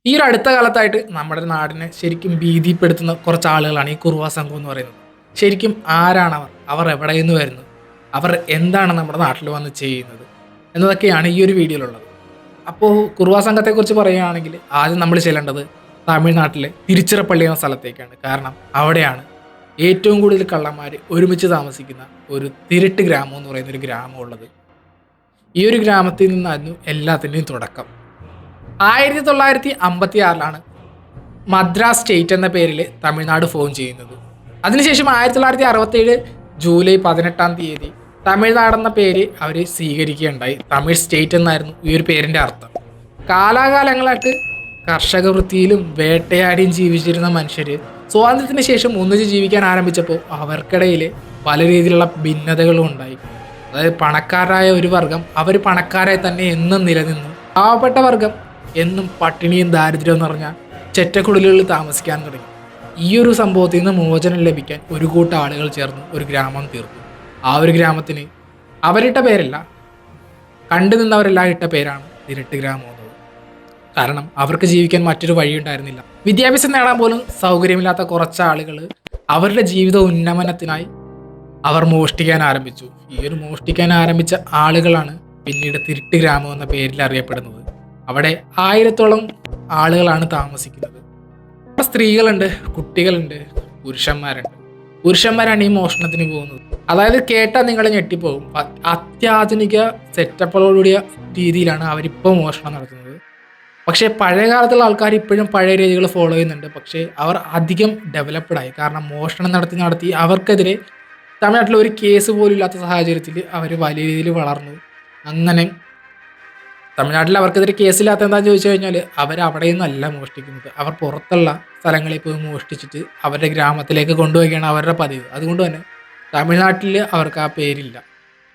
ഈ ഒരു അടുത്ത കാലത്തായിട്ട് നമ്മുടെ നാടിനെ ശരിക്കും ഭീതിപ്പെടുത്തുന്ന കുറച്ച് ആളുകളാണ് ഈ കുറുവാ സംഘം എന്ന് പറയുന്നത്. ശരിക്കും ആരാണ് അവർ? അവർ എവിടെ നിന്ന് വരുന്നു? അവർ എന്താണ് നമ്മുടെ നാട്ടിൽ വന്ന് ചെയ്യുന്നത് എന്നതൊക്കെയാണ് ഈ ഒരു വീഡിയോയിലുള്ളത്. അപ്പോൾ കുറുവാ സംഘത്തെക്കുറിച്ച് പറയുകയാണെങ്കിൽ ആദ്യം നമ്മൾ ചെല്ലേണ്ടത് തമിഴ്നാട്ടിലെ തിരുച്ചിറപ്പള്ളി എന്ന സ്ഥലത്തേക്കാണ്. കാരണം അവിടെയാണ് ഏറ്റവും കൂടുതൽ കള്ളന്മാർ ഒരുമിച്ച് താമസിക്കുന്ന ഒരു തിരുട്ട് ഗ്രാമം എന്ന് പറയുന്ന ഒരു ഗ്രാമം ഉള്ളത്. ഈ ഒരു ഗ്രാമത്തിൽ നിന്നായിരുന്നു എല്ലാത്തിൻ്റെയും തുടക്കം. 1956 മദ്രാസ് സ്റ്റേറ്റ് എന്ന പേരിൽ തമിഴ്നാട് ഫോം ചെയ്യുന്നത്. അതിനുശേഷം 1967 ജൂലൈ 18 തമിഴ്നാട് എന്ന പേര് അവർ സ്വീകരിക്കുകയുണ്ടായി. തമിഴ് സ്റ്റേറ്റ് എന്നായിരുന്നു ഈ ഒരു പേരിൻ്റെ അർത്ഥം. കാലാകാലങ്ങളായിട്ട് കർഷക വൃത്തിയിലും വേട്ടയാടിയും ജീവിച്ചിരുന്ന മനുഷ്യർ സ്വാതന്ത്ര്യത്തിന് ശേഷം ഒന്നിച്ച് ജീവിക്കാൻ ആരംഭിച്ചപ്പോൾ അവർക്കിടയിൽ പല രീതിയിലുള്ള ഭിന്നതകളും ഉണ്ടായി. അതായത് പണക്കാരായ ഒരു വർഗം അവർ പണക്കാരായി തന്നെ എന്നും നിലനിന്നു. പാവപ്പെട്ട വർഗം എന്നും പട്ടിണിയും ദാരിദ്ര്യവും നിറഞ്ഞ ചെറ്റക്കുടലുകളിൽ താമസിക്കാൻ തുടങ്ങി. ഈ ഒരു സംഭവത്തിൽ നിന്ന് മോചനം ലഭിക്കാൻ ഒരു കൂട്ടം ആളുകൾ ചേർന്ന് ഒരു ഗ്രാമം തീർത്തു. ആ ഒരു ഗ്രാമത്തിന് അവരിട്ട പേരല്ല, കണ്ടു നിന്നവരെല്ലാം ഇട്ട പേരാണ് തിരുട്ട് ഗ്രാമം എന്നത്. കാരണം അവർക്ക് ജീവിക്കാൻ മറ്റൊരു വഴി ഉണ്ടായിരുന്നില്ല. വിദ്യാഭ്യാസം നേടാൻ പോലും സൗകര്യമില്ലാത്ത കുറച്ച് ആളുകൾ അവരുടെ ജീവിത ഉന്നമനത്തിനായി അവർ മോഷ്ടിക്കാൻ ആരംഭിച്ചു. ഈ ഒരു മോഷ്ടിക്കാൻ ആരംഭിച്ച ആളുകളാണ് പിന്നീട് തിരുട്ട് ഗ്രാമം എന്ന പേരിൽ അറിയപ്പെടുന്നത്. അവിടെ 1000-ഓളം ആളുകളാണ് താമസിക്കുന്നത്. സ്ത്രീകളുണ്ട്, കുട്ടികളുണ്ട്, പുരുഷന്മാരുണ്ട്. പുരുഷന്മാരാണ് ഈ മോഷണത്തിന് പോകുന്നത്. അതായത് കേട്ടാൽ നിങ്ങൾ ഞെട്ടിപ്പോകും. അത്യാധുനിക സെറ്റപ്പുകളോടുകൂടിയ രീതിയിലാണ് അവരിപ്പോൾ മോഷണം നടത്തുന്നത്. പക്ഷേ പഴയ കാലത്തുള്ള ആൾക്കാർ ഇപ്പോഴും പഴയ രീതികൾ ഫോളോ ചെയ്യുന്നുണ്ട്. പക്ഷേ അവർ അധികം ഡെവലപ്ഡായി. കാരണം മോഷണം നടത്തി അവർക്കെതിരെ തമിഴ്നാട്ടിൽ ഒരു കേസ് പോലും ഇല്ലാത്ത സാഹചര്യത്തിൽ അവർ വലിയ രീതിയിൽ വളർന്നു. അങ്ങനെ തമിഴ്നാട്ടിൽ അവർക്കെതിരെ കേസില്ലാത്ത എന്താണെന്ന് ചോദിച്ചു കഴിഞ്ഞാൽ അവരവിടെ നിന്നല്ല മോഷ്ടിക്കുന്നത്. അവർ പുറത്തുള്ള സ്ഥലങ്ങളിൽ പോയി മോഷ്ടിച്ചിട്ട് അവരുടെ ഗ്രാമത്തിലേക്ക് കൊണ്ടുപോവുകയാണ് അവരുടെ പതിവ്. അതുകൊണ്ട് തന്നെ തമിഴ്നാട്ടിൽ അവർക്ക് ആ പേരില്ല.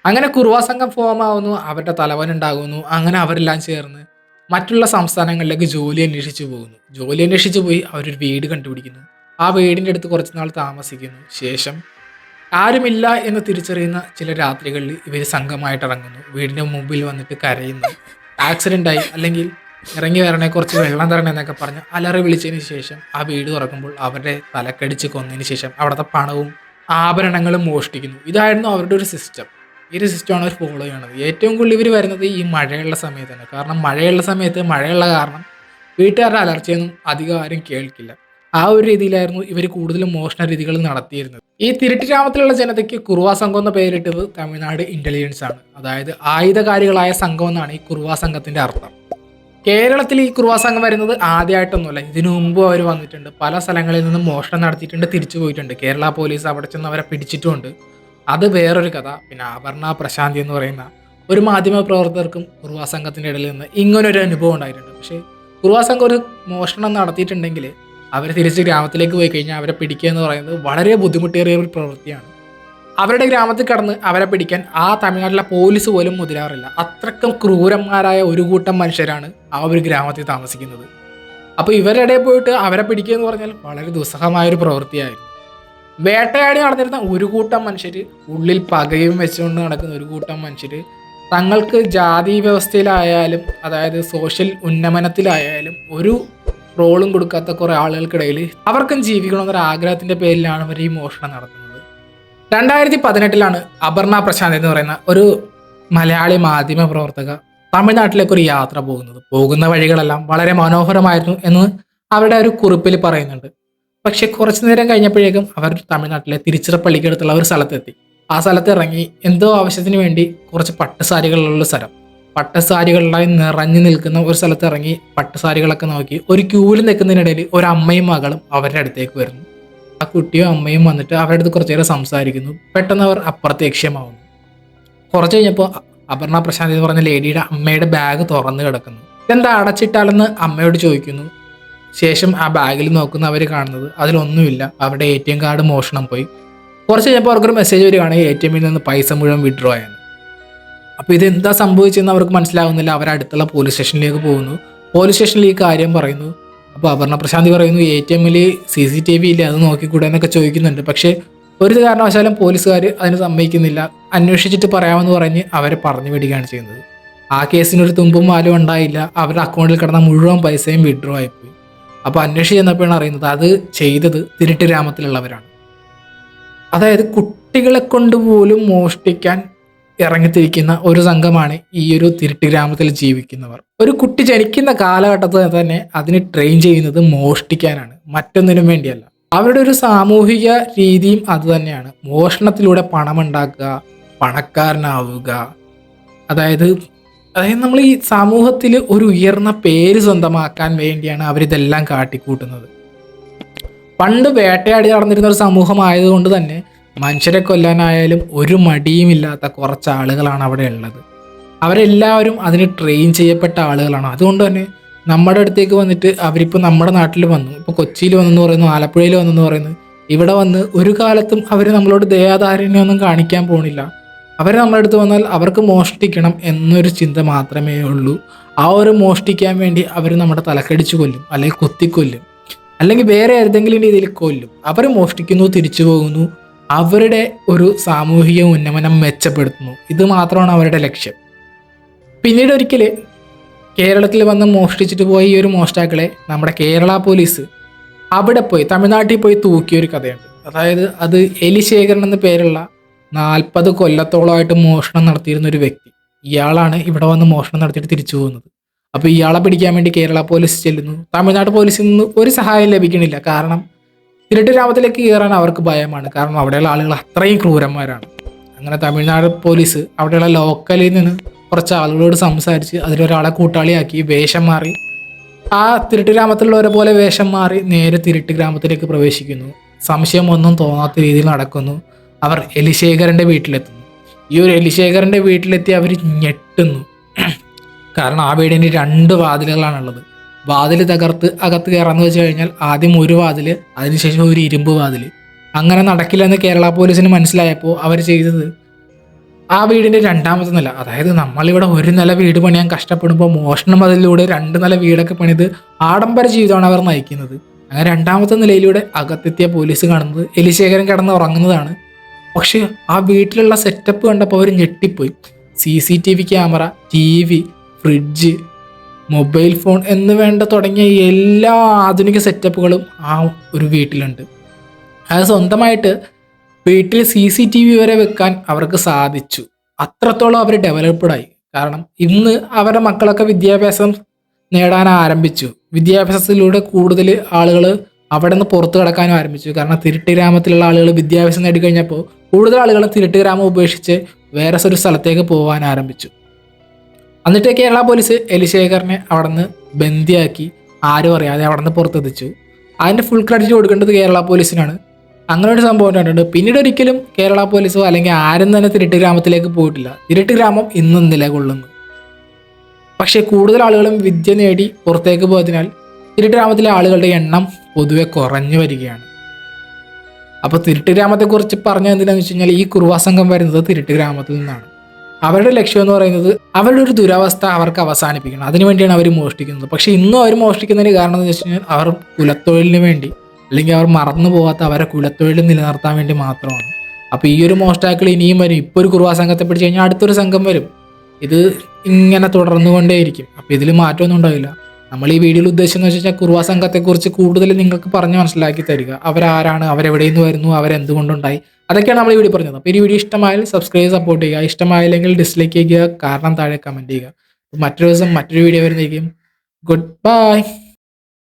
അങ്ങനെ കുറുവാ സംഘം ഫോം ആവുന്നു, അവരുടെ തലവനുണ്ടാകുന്നു. അങ്ങനെ അവരെല്ലാം ചേർന്ന് മറ്റുള്ള സംസ്ഥാനങ്ങളിലേക്ക് ജോലി അന്വേഷിച്ച് പോകുന്നു. ജോലി അന്വേഷിച്ച് പോയി അവരൊരു വീട് കണ്ടുപിടിക്കുന്നു. ആ വീടിൻ്റെ അടുത്ത് കുറച്ച് നാൾ താമസിക്കുന്നു. ശേഷം ആരുമില്ല എന്ന് തിരിച്ചറിയുന്ന ചില രാത്രികളിൽ ഇവർ സംഘമായിട്ട് ഇറങ്ങുന്നു. വീടിൻ്റെ മുമ്പിൽ വന്നിട്ട് കരയുന്നു. ആക്സിഡൻ്റായി അല്ലെങ്കിൽ ഇറങ്ങി വരണേ, കുറച്ച് വെള്ളം തരണേ എന്നൊക്കെ പറഞ്ഞ് അലറി വിളിച്ചതിന് ശേഷം ആ വീട് തുറക്കുമ്പോൾ അവരുടെ തലക്കടിച്ച് കൊന്നതിന് ശേഷം അവിടുത്തെ പണവും ആഭരണങ്ങളും മോഷ്ടിക്കുന്നു. ഇതായിരുന്നു അവരുടെ ഒരു സിസ്റ്റം. ഈ ഒരു സിസ്റ്റമാണ് അവർ ഫോളോ ചെയ്യണത്. ഏറ്റവും കൂടുതൽ ഇവർ വരുന്നത് ഈ മഴയുള്ള സമയത്താണ്. കാരണം മഴയുള്ള സമയത്ത് മഴയുള്ള കാരണം വീട്ടുകാരുടെ അലർച്ചയൊന്നും അധികം ആരും കേൾക്കില്ല. ആ ഒരു രീതിയിലായിരുന്നു ഇവർ കൂടുതലും മോഷണ രീതികൾ നടത്തിയിരുന്നത്. ഈ തിരുട്ട് ഗ്രാമത്തിലുള്ള ജനതയ്ക്ക് കുറുവാ സംഘം എന്ന പേരിട്ടത് തമിഴ്നാട് ഇന്റലിജൻസ് ആണ്. അതായത് ആയുധകാരികളായ സംഘം എന്നാണ് ഈ കുറുവാ സംഘത്തിന്റെ അർത്ഥം. കേരളത്തിൽ ഈ കുറുവാ സംഘം വരുന്നത് ആദ്യമായിട്ടൊന്നുമല്ല. ഇതിനു മുമ്പ് അവർ വന്നിട്ടുണ്ട്. പല സ്ഥലങ്ങളിൽ നിന്നും മോഷണം നടത്തിയിട്ടുണ്ട്, തിരിച്ചു പോയിട്ടുണ്ട്. കേരള പോലീസ് അവിടെ ചെന്ന് അവരെ പിടിച്ചിട്ടുമുണ്ട്. അത് വേറൊരു കഥ. പിന്നെ അപർണ പ്രശാന്തി എന്ന് പറയുന്ന ഒരു മാധ്യമ പ്രവർത്തകർക്കും കുറുവാ സംഘത്തിൻ്റെ ഇടയിൽ നിന്ന് ഇങ്ങനൊരു അനുഭവം ഉണ്ടായിട്ടുണ്ട്. പക്ഷേ കുറുവാ സംഘം ഒരു മോഷണം നടത്തിയിട്ടുണ്ടെങ്കിൽ അവർ തിരിച്ച് ഗ്രാമത്തിലേക്ക് പോയി കഴിഞ്ഞാൽ അവരെ പിടിക്കുക എന്ന് പറയുന്നത് വളരെ ബുദ്ധിമുട്ടേറിയ ഒരു പ്രവൃത്തിയാണ്. അവരുടെ ഗ്രാമത്തിൽ കടന്ന് അവരെ പിടിക്കാൻ ആ തമിഴ്നാട്ടിലെ പോലീസ് പോലും മുതിരാറില്ല. അത്രക്കും ക്രൂരന്മാരായ ഒരു കൂട്ടം മനുഷ്യരാണ് ആ ഒരു ഗ്രാമത്തിൽ താമസിക്കുന്നത്. അപ്പോൾ ഇവരുടെ ഇടയിൽ പോയിട്ട് അവരെ പിടിക്കുക എന്ന് പറഞ്ഞാൽ വളരെ ദുസ്സഹമായൊരു പ്രവൃത്തിയായിരുന്നു. വേട്ടയാടി നടന്നിരുന്ന ഒരു കൂട്ടം മനുഷ്യർ, ഉള്ളിൽ പകയും വെച്ചുകൊണ്ട് നടക്കുന്ന ഒരു കൂട്ടം മനുഷ്യർ, തങ്ങൾക്ക് ജാതി വ്യവസ്ഥയിലായാലും അതായത് സോഷ്യൽ ഉന്നമനത്തിലായാലും ഒരു റോളും കൊടുക്കാത്ത കുറേ ആളുകൾക്കിടയിൽ അവർക്കും ജീവിക്കണമെന്നൊരു ആഗ്രഹത്തിൻ്റെ പേരിലാണ് അവർ ഈ മോഷണം നടത്തുന്നത്. 2018 അപർണ പ്രശാന്ത് എന്ന് പറയുന്ന ഒരു മലയാളി മാധ്യമ പ്രവർത്തക തമിഴ്നാട്ടിലേക്ക് ഒരു യാത്ര പോകുന്നത്. പോകുന്ന വഴികളെല്ലാം വളരെ മനോഹരമായിരുന്നു എന്ന് അവരുടെ ഒരു കുറിപ്പിൽ പറയുന്നുണ്ട്. പക്ഷെ കുറച്ചു നേരം കഴിഞ്ഞപ്പോഴേക്കും അവർ തമിഴ്നാട്ടിലെ തിരുച്ചിറപ്പള്ളിക്കടുത്തുള്ള ഒരു സ്ഥലത്തെത്തി. ആ സ്ഥലത്ത് ഇറങ്ങി എന്തോ ആവശ്യത്തിന് വേണ്ടി കുറച്ച് പട്ടുസാരികളുള്ള സ്ഥലം, പട്ടുസാരികളിലായി നിറഞ്ഞു നിൽക്കുന്ന ഒരു സ്ഥലത്ത് ഇറങ്ങി പട്ടുസാരികളൊക്കെ നോക്കി ഒരു ക്യൂവിൽ നിൽക്കുന്നതിനിടയിൽ ഒരു അമ്മയും മകളും അവരുടെ അടുത്തേക്ക് വരുന്നു. ആ കുട്ടിയും അമ്മയും വന്നിട്ട് അവരുടെ അടുത്ത് കുറച്ചു നേരം സംസാരിക്കുന്നു. പെട്ടെന്ന് അവർ അപ്രത്യക്ഷമാവുന്നു. കുറച്ച് കഴിഞ്ഞപ്പോൾ അപർണ പ്രശാന്ത് എന്ന് പറഞ്ഞ ലേഡിയുടെ അമ്മയുടെ ബാഗ് തുറന്നു കിടക്കുന്നു. എന്താ അടച്ചിട്ടാലെന്ന് അമ്മയോട് ചോദിക്കുന്നു. ശേഷം ആ ബാഗിൽ നോക്കുന്ന അവർ കാണുന്നത് അതിലൊന്നുമില്ല. അവരുടെ ATM കാർഡ് മോഷണം പോയി. കുറച്ച് കഴിഞ്ഞപ്പോൾ അവർക്കൊരു മെസ്സേജ് വരികയാണ് ATM നിന്ന് പൈസ മുഴുവൻ വിഡ്രോ ആയെന്ന്. അപ്പോൾ ഇതെന്താ സംഭവിച്ചെന്ന് അവർക്ക് മനസ്സിലാവുന്നില്ല. അവരടുത്തുള്ള പോലീസ് സ്റ്റേഷനിലേക്ക് പോകുന്നു. പോലീസ് സ്റ്റേഷനിൽ ഈ കാര്യം പറയുന്നു. അപ്പോൾ അപർണ പ്രശാന്തി പറയുന്നു ATM CCTV ഇല്ല, അത് നോക്കിക്കൂടെ എന്നൊക്കെ ചോദിക്കുന്നുണ്ട്. പക്ഷേ ഒരു കാരണവശാലും പോലീസുകാർ അതിന് സമ്മതിക്കുന്നില്ല. അന്വേഷിച്ചിട്ട് പറയാമെന്ന് പറഞ്ഞ് അവരെ പറഞ്ഞു വിടുകയാണ് ചെയ്യുന്നത്. ആ കേസിനൊരു തുമ്പും മാലും ഉണ്ടായില്ല. അവരുടെ അക്കൗണ്ടിൽ കിടന്ന മുഴുവൻ പൈസയും വിഡ്രോ ആയിപ്പോയി. അപ്പോൾ അന്വേഷിച്ച് ചെന്നപ്പോഴാണ് അറിയുന്നത് അത് ചെയ്തത് തിരുട്ട് ഗ്രാമത്തിലുള്ളവരാണ്. അതായത് കുട്ടികളെ കൊണ്ട് പോലും മോഷ്ടിക്കാൻ ഇറങ്ങിത്തിരിക്കുന്ന ഒരു സംഘമാണ് ഈ ഒരു തിരുട്ട് ഗ്രാമത്തിൽ ജീവിക്കുന്നവർ. ഒരു കുട്ടി ജനിക്കുന്ന കാലഘട്ടത്തിൽ തന്നെ അതിന് ട്രെയിൻ ചെയ്യുന്നത് മോഷ്ടിക്കാനാണ്, മറ്റൊന്നിനും വേണ്ടിയല്ല. അവരുടെ ഒരു സാമൂഹിക രീതിയും അതുതന്നെയാണ്. മോഷണത്തിലൂടെ പണമുണ്ടാക്കുക, പണക്കാരനാവുക. അതായത് നമ്മൾ ഈ സമൂഹത്തിൽ ഒരു ഉയർന്ന പേര് സ്വന്തമാക്കാൻ വേണ്ടിയാണ് അവരിതെല്ലാം കാട്ടിക്കൂട്ടുന്നത്. പണ്ട് വേട്ടയാടി നടന്നിരുന്ന ഒരു സമൂഹമായതുകൊണ്ട് തന്നെ മനുഷ്യരെ കൊല്ലാനായാലും ഒരു മടിയുമില്ലാത്ത കുറച്ച് ആളുകളാണ് അവിടെ ഉള്ളത്. അവരെല്ലാവരും അതിന് ട്രെയിൻ ചെയ്യപ്പെട്ട ആളുകളാണ്. അതുകൊണ്ട് തന്നെ നമ്മുടെ അടുത്തേക്ക് വന്നിട്ട് അവരിപ്പോൾ നമ്മുടെ നാട്ടിൽ വന്നു, ഇപ്പോൾ കൊച്ചിയിൽ വന്നെന്ന് പറയുന്നു, ആലപ്പുഴയിൽ വന്നെന്ന് പറയുന്നു, ഇവിടെ വന്ന് ഒരു കാലത്തും അവർ നമ്മളോട് ദയാദാരിണ്യമൊന്നും കാണിക്കാൻ പോണില്ല. അവർ നമ്മുടെ അടുത്ത് വന്നാൽ അവർക്ക് മോഷ്ടിക്കണം എന്നൊരു ചിന്ത മാത്രമേ ഉള്ളൂ. ആ ഒരു മോഷ്ടിക്കാൻ വേണ്ടി അവർ നമ്മുടെ തലക്കടിച്ച് കൊല്ലും, അല്ലെങ്കിൽ കുത്തിക്കൊല്ലും, അല്ലെങ്കിൽ വേറെ ഏതെങ്കിലും രീതിയിൽ കൊല്ലും. അവർ മോഷ്ടിക്കുന്നു, തിരിച്ചു പോകുന്നു, അവരുടെ ഒരു സാമൂഹിക ഉന്നമനം മെച്ചപ്പെടുത്തുന്നു. ഇത് മാത്രമാണ് അവരുടെ ലക്ഷ്യം. പിന്നീട് ഒരിക്കൽ കേരളത്തിൽ വന്ന് മോഷ്ടിച്ചിട്ട് പോയ ഈ ഒരു മോഷ്ടാക്കളെ നമ്മുടെ കേരള പോലീസ് അവിടെ പോയി തമിഴ്നാട്ടിൽ പോയി തൂക്കിയൊരു കഥയുണ്ട്. അതായത് അത് എലിശേഖരൻ എന്ന പേരുള്ള 40 കൊല്ലത്തോളമായിട്ട് മോഷണം നടത്തിയിരുന്ന ഒരു വ്യക്തി. ഇയാളാണ് ഇവിടെ വന്ന് മോഷണം നടത്തിയിട്ട് തിരിച്ചു പോകുന്നത്. അപ്പോൾ ഇയാളെ പിടിക്കാൻ വേണ്ടി കേരള പോലീസ് ചെല്ലുന്നു. തമിഴ്നാട് പോലീസിൽ നിന്ന് ഒരു സഹായം ലഭിക്കണില്ല. കാരണം തിരുട്ട് ഗ്രാമത്തിലേക്ക് കയറാൻ അവർക്ക് ഭയമാണ്. കാരണം അവിടെയുള്ള ആളുകൾ അത്രയും ക്രൂരന്മാരാണ്. അങ്ങനെ തമിഴ്നാട് പോലീസ് അവിടെയുള്ള ലോക്കലിൽ നിന്ന് കുറച്ച് ആളുകളോട് സംസാരിച്ച് അതിലൊരാളെ കൂട്ടാളിയാക്കി വേഷം മാറി ആ തിരുട്ട് ഗ്രാമത്തിലുള്ളവരെ പോലെ വേഷം മാറി നേരെ തിരുട്ട് ഗ്രാമത്തിലേക്ക് പ്രവേശിക്കുന്നു. സംശയം ഒന്നും തോന്നാത്ത രീതിയിൽ നടക്കുന്നു. അവർ എലിശേഖരൻ്റെ വീട്ടിലെത്തുന്നു. ഈ ഒരു എലിശേഖരൻ്റെ വീട്ടിലെത്തി അവർ ഞെട്ടുന്നു. കാരണം ആ വീടിന് 2 വാതിലുകളാണുള്ളത്. വാതിൽ തകർത്ത് അകത്ത് കയറാന്ന് വെച്ച് കഴിഞ്ഞാൽ ആദ്യം ഒരു വാതിൽ, അതിനുശേഷം ഒരു ഇരുമ്പ് വാതിൽ. അങ്ങനെ നടക്കില്ലെന്ന് കേരള പോലീസിന് മനസ്സിലായപ്പോൾ അവർ ചെയ്തത് ആ വീടിൻ്റെ 2ാമത്തെ നില, അതായത് നമ്മളിവിടെ ഒരു നില വീട് പണിയാൻ കഷ്ടപ്പെടുമ്പോൾ മോഷണം അതിലൂടെ 2 നില വീടൊക്കെ പണിത് ആഡംബര ജീവിതമാണ് അവർ നയിക്കുന്നത്. അങ്ങനെ 2ാമത്തെ നിലയിലൂടെ അകത്തെത്തിയ പോലീസ് കാണുന്നത് എലിശേഖരൻ കിടന്ന് ഉറങ്ങുന്നതാണ്. പക്ഷേ ആ വീട്ടിലുള്ള സെറ്റപ്പ് കണ്ടപ്പോൾ അവർ ഞെട്ടിപ്പോയി. CCTV camera, TV, fridge, mobile phone എന്ന് വേണ്ട തുടങ്ങിയ എല്ലാ ആധുനിക സെറ്റപ്പുകളും ആ ഒരു വീട്ടിലുണ്ട്. അത് സ്വന്തമായിട്ട് വീട്ടിൽ CCTV വരെ വെക്കാൻ അവർക്ക് സാധിച്ചു. അത്രത്തോളം അവർ ഡെവലപ്ഡായി. കാരണം ഇന്ന് അവരുടെ മക്കളൊക്കെ വിദ്യാഭ്യാസം നേടാൻ ആരംഭിച്ചു. വിദ്യാഭ്യാസത്തിലൂടെ കൂടുതൽ ആളുകൾ അവിടെ നിന്ന് പുറത്തു കിടക്കാനും ആരംഭിച്ചു. കാരണം തിരുട്ട് ഗ്രാമത്തിലുള്ള ആളുകൾ വിദ്യാഭ്യാസം നേടിക്കഴിഞ്ഞപ്പോൾ കൂടുതൽ ആളുകൾ തിരുട്ട് ഗ്രാമം ഉപേക്ഷിച്ച് വേറെ ഒരു സ്ഥലത്തേക്ക് പോകാൻ ആരംഭിച്ചു. എന്നിട്ട് കേരള പോലീസ് എലിശേഖരനെ അവിടെ നിന്ന് ബന്ദിയാക്കി ആരും അറിയാതെ അവിടെ നിന്ന് പുറത്തെത്തിച്ചു. അതിൻ്റെ ഫുൾ ക്രെഡിറ്റ് കൊടുക്കേണ്ടത് കേരള പോലീസിനാണ്. അങ്ങനെ ഒരു സംഭവം ഉണ്ടായിട്ടുണ്ട്. പിന്നീട് ഒരിക്കലും കേരള പോലീസോ അല്ലെങ്കിൽ ആരും തന്നെ തിരുട്ട് ഗ്രാമത്തിലേക്ക് പോയിട്ടില്ല. തിരുട്ട് ഗ്രാമം ഇന്നും നിലകൊള്ളുന്നു. പക്ഷേ കൂടുതൽ ആളുകളും വിദ്യ നേടി പുറത്തേക്ക് പോയതിനാൽ തിരുട്ട് ഗ്രാമത്തിലെ ആളുകളുടെ എണ്ണം പൊതുവെ കുറഞ്ഞു വരികയാണ്. അപ്പോൾ തിരുട്ട് ഗ്രാമത്തെക്കുറിച്ച് പറഞ്ഞത് എന്തിനാണെന്ന് വെച്ച് കഴിഞ്ഞാൽ ഈ കുറുവാ സംഘം വരുന്നത് തിരുട്ട് ഗ്രാമത്തിൽ നിന്നാണ്. അവരുടെ ലക്ഷ്യം എന്ന് പറയുന്നത് അവരുടെ ഒരു ദുരവസ്ഥ അവർക്ക് അവസാനിപ്പിക്കണം. അതിനുവേണ്ടിയാണ് അവർ മോഷ്ടിക്കുന്നത്. പക്ഷേ ഇന്നും അവർ മോഷ്ടിക്കുന്നതിന് കാരണം എന്ന് വെച്ച് കഴിഞ്ഞാൽ അവർ കുലത്തൊഴിലിന് വേണ്ടി, അല്ലെങ്കിൽ അവർ മറന്നു പോകാത്ത അവരെ കുലത്തൊഴിൽ നിലനിർത്താൻ വേണ്ടി മാത്രമാണ്. അപ്പോൾ ഈ ഒരു മോഷ്ടാക്കൾ ഇനിയും വരും. ഇപ്പോൾ ഒരു കുറുവാ സംഘത്തെ പിടിച്ച് കഴിഞ്ഞാൽ അടുത്തൊരു സംഘം വരും. ഇത് ഇങ്ങനെ തുടർന്നുകൊണ്ടേയിരിക്കും. അപ്പോൾ ഇതിൽ മാറ്റമൊന്നും ഉണ്ടാവില്ല. നമ്മൾ ഈ വീഡിയോയിൽ ഉദ്ദേശിച്ചെന്ന് വെച്ച് കഴിഞ്ഞാൽ കുറുവാ സംഘത്തെക്കുറിച്ച് കൂടുതൽ നിങ്ങൾക്ക് പറഞ്ഞ് മനസ്സിലാക്കി തരിക. അവരാരാണ്, അവരെവിടെ നിന്ന് വരുന്നു, അവരെന്തുകൊണ്ടുണ്ടായി, അതൊക്കെയാണ് നമ്മൾ ഈ വീഡിയോ പറഞ്ഞത്. അപ്പോൾ ഈ വീഡിയോ ഇഷ്ടമായാൽ സബ്സ്ക്രൈബ്, സപ്പോർട്ട് ചെയ്യുക. ഇഷ്ടമായില്ലെങ്കിൽ ഡിസ്ലൈക്ക് ചെയ്യുക. കാരണം താഴെ കമൻറ്റ് ചെയ്യുക. മറ്റൊരു ദിവസം മറ്റൊരു വീഡിയോ വരുന്നതായിരിക്കും. Good bye.